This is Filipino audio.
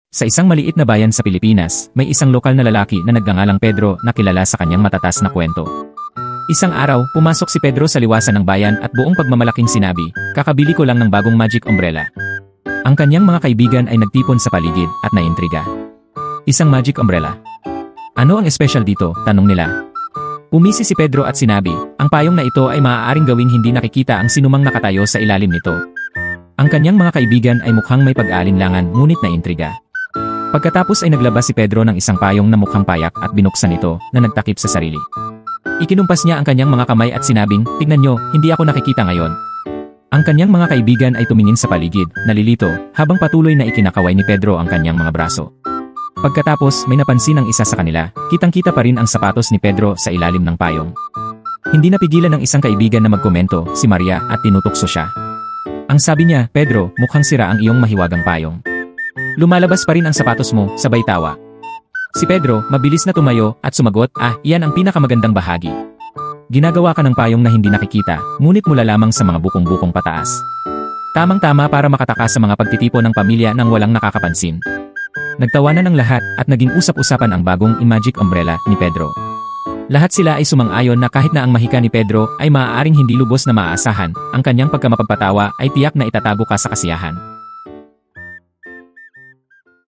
Sa isang maliit na bayan sa Pilipinas, may isang lokal na lalaki na nagngangalang Pedro na kilala sa kanyang matatas na kwento. Isang araw, pumasok si Pedro sa liwasan ng bayan at buong pagmamalaking sinabi, "Kakabili ko lang ng bagong magic umbrella." Ang kanyang mga kaibigan ay nagtipon sa paligid at naintriga. Isang magic umbrella? Ano ang espesyal dito? Tanong nila. Pumisi si Pedro at sinabi, ang payong na ito ay maaaring gawing hindi nakikita ang sinumang nakatayo sa ilalim nito. Ang kanyang mga kaibigan ay mukhang may pag-aalinlangan ngunit naintriga. Pagkatapos ay naglabas si Pedro ng isang payong na mukhang payak at binuksan ito na nagtakip sa sarili. Ikinumpas niya ang kanyang mga kamay at sinabing, "Tignan nyo, hindi ako nakikita ngayon." Ang kanyang mga kaibigan ay tumingin sa paligid, nalilito, habang patuloy na ikinakaway ni Pedro ang kanyang mga braso. Pagkatapos, may napansin ang isa sa kanila, kitang-kita pa rin ang sapatos ni Pedro sa ilalim ng payong. Hindi napigilan ng isang kaibigan na magkomento, si Maria, at tinutokso siya. Ang sabi niya, "Pedro, mukhang sira ang iyong mahiwagang payong. Lumalabas pa rin ang sapatos mo," sabay tawa. Si Pedro, mabilis na tumayo at sumagot, "Iyan ang pinakamagandang bahagi. Ginagawa ka ng payong na hindi nakikita, ngunit mula lamang sa mga bukong-bukong pataas. Tamang-tama para makatakas sa mga pagtitipon ng pamilya nang walang nakakapansin." Nagtawanan ng lahat at naging usap-usapan ang bagong magic umbrella ni Pedro. Lahat sila ay sumang-ayon na kahit na ang mahika ni Pedro ay maaaring hindi lubos na maaasahan, ang kanyang pagkamapagpatawa ay tiyak na itatago ka sa kasiyahan.